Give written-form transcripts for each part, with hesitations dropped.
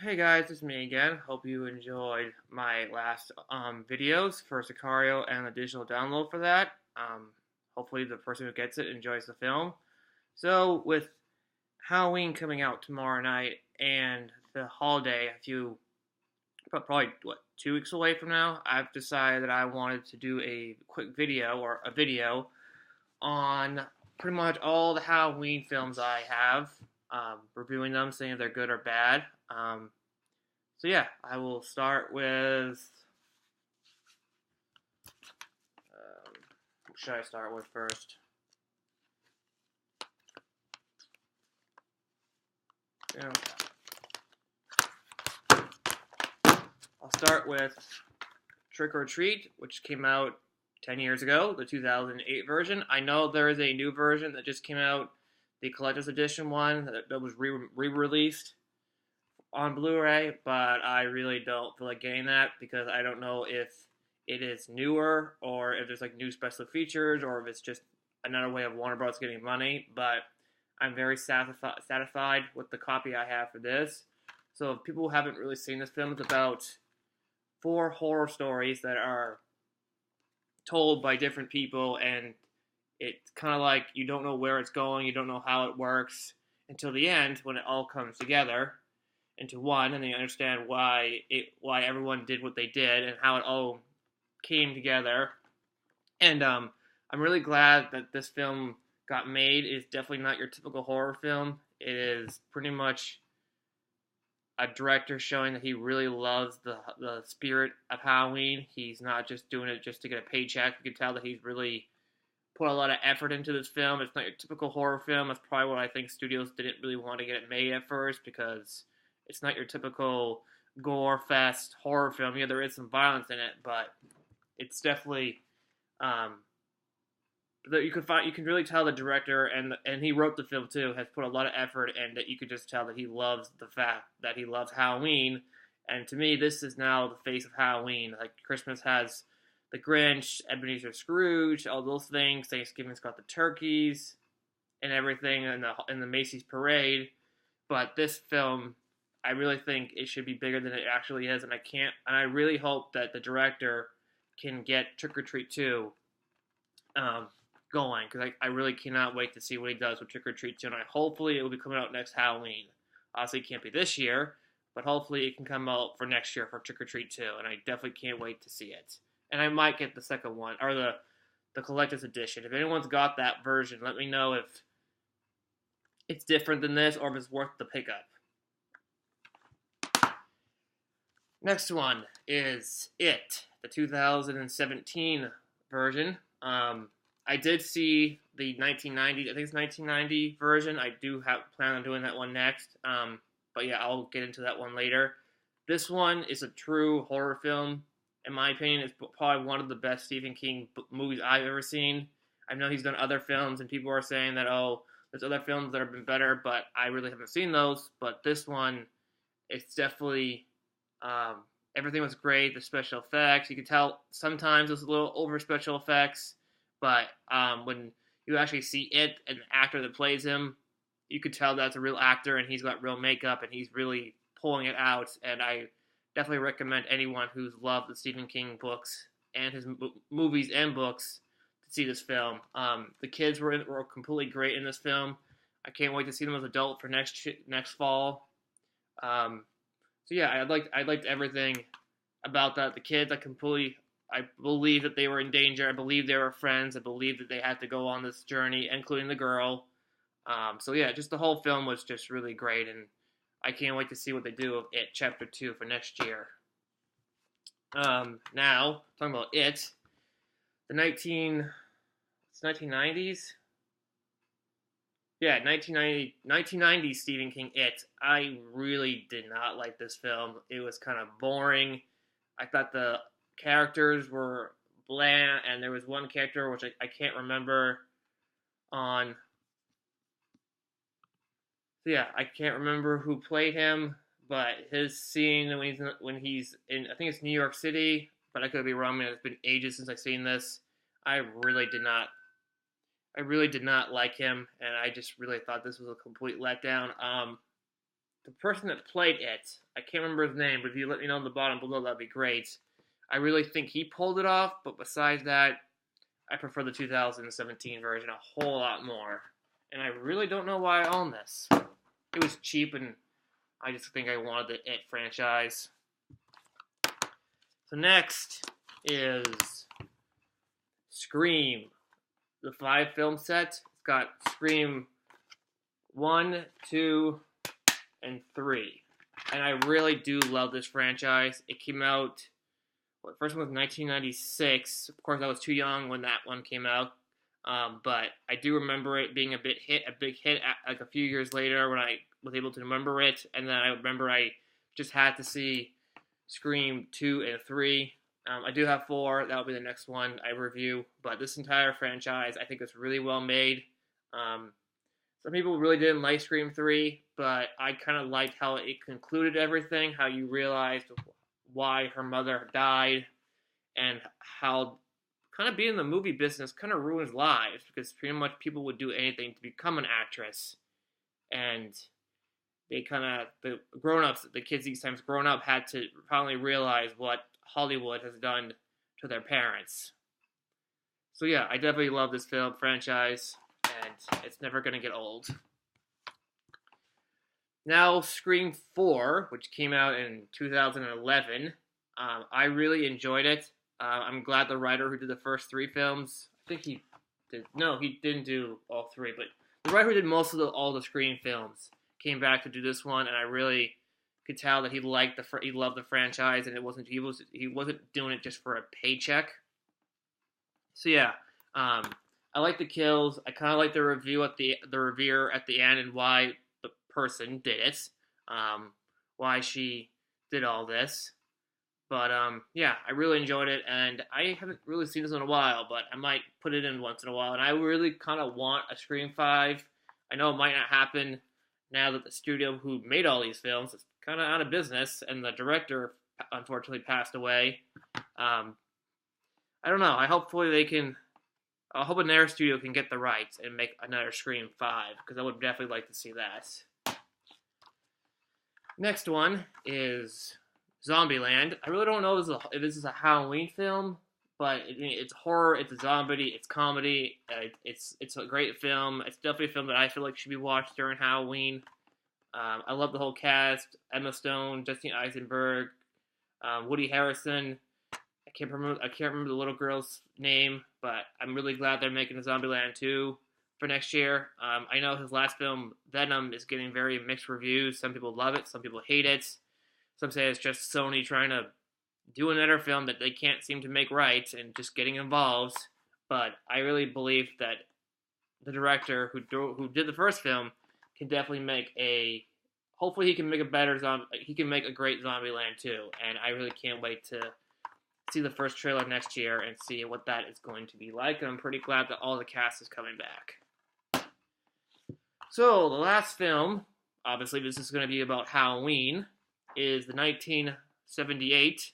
Hey guys, it's me again. Hope you enjoyed my last videos for Sicario and the digital download for that. Hopefully the person who gets it enjoys the film. So with Halloween coming out tomorrow night and the holiday probably 2 weeks away from now, I've decided that I wanted to do a quick video or a video on pretty much all the Halloween films I have, reviewing them, saying if they're good or bad. So yeah, I will start with. What should I start with first? Yeah. I'll start with Trick or Treat, which came out 10 years ago, the 2008 version. I know there is a new version that just came out, the collector's edition one that was re-released on Blu-ray, but I really don't feel like getting that because I don't know if it is newer or if there's like new special features or if it's just another way of Warner Bros. Getting money. But I'm very satisfied with the copy I have for this. So if people haven't really seen this film, it's about 4 horror stories that are told by different people, and it's kind of like you don't know where it's going, you don't know how it works until the end when it all comes together into one, and then you understand why everyone did what they did and how it all came together. And I'm really glad that this film got made. It's definitely not your typical horror film. It is pretty much a director showing that he really loves the spirit of Halloween. He's not just doing it just to get a paycheck. You can tell that he's really put a lot of effort into this film. It's not your typical horror film. That's probably what I think studios didn't really want to get it made at first because it's not your typical gore fest horror film. Yeah, there is some violence in it, but it's definitely um, that you can really tell the director and he wrote the film too has put a lot of effort, and that you could just tell that he loves the fact that he loves Halloween. And to me, this is now the face of Halloween. Like Christmas has the Grinch, Ebenezer Scrooge, all those things. Thanksgiving's got the turkeys and everything, and the Macy's parade. But this film, I really think it should be bigger than it actually is, and I really hope that the director can get Trick or Treat 2 um, going, because I really cannot wait to see what he does with Trick or Treat 2, and hopefully it will be coming out next Halloween. Obviously, it can't be this year, but hopefully it can come out for next year for Trick or Treat 2, and I definitely can't wait to see it. And I might get the second one, or the collector's edition. If anyone's got that version, let me know if it's different than this or if it's worth the pickup. Next one is It, the 2017 version. I did see the 1990, I think it's 1990 version. I do plan on doing that one next. But yeah, I'll get into that one later. This one is a true horror film. In my opinion, it's probably one of the best Stephen King movies I've ever seen. I know he's done other films, and people are saying that, oh, there's other films that have been better, but I really haven't seen those. But this one, it's definitely everything was great. The special effects, you could tell sometimes it was a little over special effects, but when you actually see it and the actor that plays him, you could tell that's a real actor and he's got real makeup and he's really pulling it out. And I definitely recommend anyone who's loved the Stephen King books and his movies and books to see this film. The kids were completely great in this film. I can't wait to see them as adults for next fall. So yeah, I liked everything about that. The kids, I believe that they were in danger. I believe they were friends. I believe that they had to go on this journey, including the girl. So yeah, just the whole film was just really great, and I can't wait to see what they do with It Chapter 2 for next year. Now talking about It, the 1990s. Yeah, 1990 Stephen King It. I really did not like this film. It was kind of boring. I thought the characters were bland, and there was one character which I can't remember on. So yeah, I can't remember who played him, but his scene when he's in, I think it's New York City, but I could be wrong. I mean, it's been ages since I've seen this. I really did not I really did not like him, and I just really thought this was a complete letdown. the person that played it, I can't remember his name, but if you let me know in the bottom below, that'd be great. I really think he pulled it off, but besides that, I prefer the 2017 version a whole lot more. And I really don't know why I own this. It was cheap, and I just think I wanted the It franchise. So next is Scream, the 5-film set. It's got Scream 1, 2, and 3. And I really do love this franchise. It came out, the first one was 1996. Of course, I was too young when that one came out. But I do remember it being a big hit like a few years later when I was able to remember it. And then I remember I just had to see Scream 2 and 3. I do have 4. That'll be the next one I review. But this entire franchise, I think it's really well made. Some people really didn't like Scream 3, but I kind of liked how it concluded everything, how you realized why her mother died, and how kind of being in the movie business kind of ruins lives, because pretty much people would do anything to become an actress. And they the grown-ups, the kids these times grown up, had to finally realize what Hollywood has done to their parents. So yeah, I definitely love this film franchise, and it's never going to get old. Now, Scream 4, which came out in 2011, I really enjoyed it. I'm glad the writer who did the first 3 films, I think he didn't do all 3, but the writer who did most of all the Scream films came back to do this one, and I really could tell that he loved the franchise, and he wasn't doing it just for a paycheck. So yeah, I like the kills. I kind of like the review at the revere at the end, and why the person did it, why she did all this. But yeah, I really enjoyed it, and I haven't really seen this in a while, but I might put it in once in a while. And I really kind of want a Scream 5. I know it might not happen now that the studio who made all these films is kind of out of business, and the director unfortunately passed away. I don't know. I hope another studio can get the rights and make another Scream 5, because I would definitely like to see that. Next one is Zombieland. I really don't know if this is a Halloween film, but it's horror, it's a zombie, it's comedy, it's a great film. It's definitely a film that I feel like should be watched during Halloween. I love the whole cast: Emma Stone, Jesse Eisenberg, Woody Harrelson. I can't remember the little girl's name, but I'm really glad they're making a Zombieland 2 for next year. I know his last film, Venom, is getting very mixed reviews. Some people love it, some people hate it. Some say it's just Sony trying to do another film that they can't seem to make right and just getting involved. But I really believe that the director who did the first film can definitely hopefully he can make a great Zombieland 2. And I really can't wait to see the first trailer next year and see what that is going to be like. And I'm pretty glad that all the cast is coming back. So the last film, obviously this is going to be about Halloween, is the 1978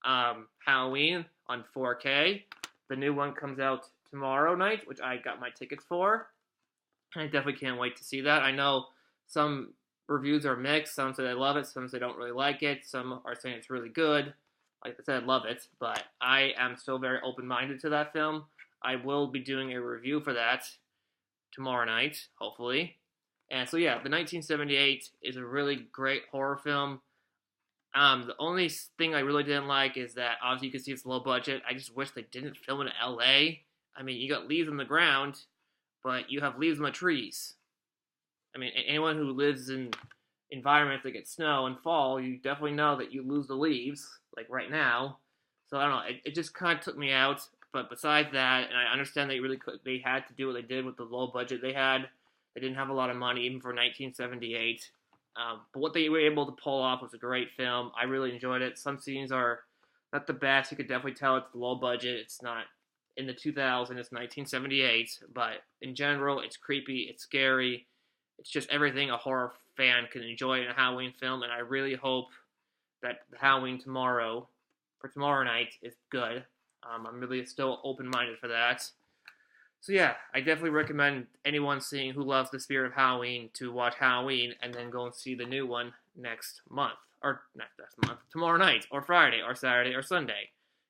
Halloween on 4K. The new one comes out tomorrow night, which I got my tickets for. I definitely can't wait to see that. I know some reviews are mixed. Some say they love it, some say they don't really like it. Some are saying it's really good. Like I said, I love it, but I am still very open-minded to that film. I will be doing a review for that tomorrow night, hopefully. And so yeah, the 1978 is a really great horror film. The only thing I really didn't like is that obviously you can see it's low budget. I just wish they didn't film in LA. I mean, you got leaves on the ground, but you have leaves on the trees. I mean, anyone who lives in environments that get snow and fall, you definitely know that you lose the leaves, like right now. So I don't know, it just kind of took me out. But besides that, and I understand they had to do what they did with the low budget they had. They didn't have a lot of money, even for 1978. But what they were able to pull off was a great film. I really enjoyed it. Some scenes are not the best. You could definitely tell it's low budget. It's not in the 2000s. It's 1978. But in general, it's creepy. It's scary. It's just everything a horror fan can enjoy in a Halloween film. And I really hope that the Halloween tomorrow night is good. I'm really still open-minded for that. So yeah, I definitely recommend anyone seeing who loves the spirit of Halloween to watch Halloween and then go and see the new one next month, or not next month, tomorrow night, or Friday, or Saturday, or Sunday.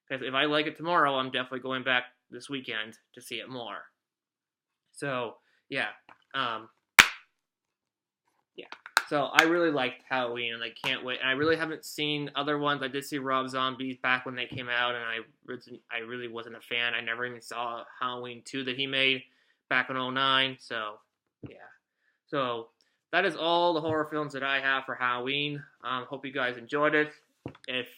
Because if I like it tomorrow, I'm definitely going back this weekend to see it more. So yeah, um, yeah. So I really liked Halloween, and I can't wait. And I really haven't seen other ones. I did see Rob Zombies back when they came out, and I really wasn't a fan. I never even saw Halloween 2 that he made back in '09. So yeah. So that is all the horror films that I have for Halloween. Hope you guys enjoyed it. If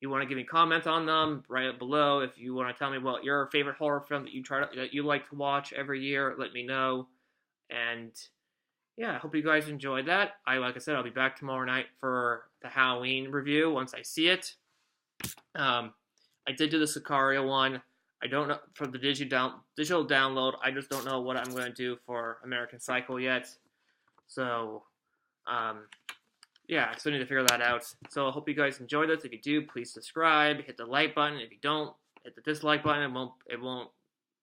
you want to give me comments on them, write it below. If you want to tell me about your favorite horror film that you like to watch every year, let me know. And yeah, I hope you guys enjoyed that. Like I said, I'll be back tomorrow night for the Halloween review once I see it. I did do the Sicario one. I don't know for the digital download. I just don't know what I'm going to do for American Psycho yet. So, yeah, I still need to figure that out. So I hope you guys enjoyed this. If you do, please subscribe. Hit the like button. If you don't, hit the dislike button. It won't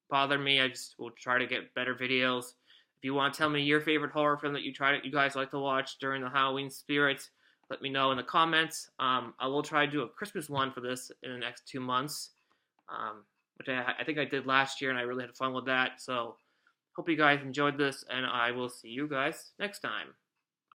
bother me. I just will try to get better videos. If you want to tell me your favorite horror film that you guys like to watch during the Halloween spirit, let me know in the comments. I will try to do a Christmas one for this in the next 2 months, which I think I did last year, and I really had fun with that. So hope you guys enjoyed this, and I will see you guys next time.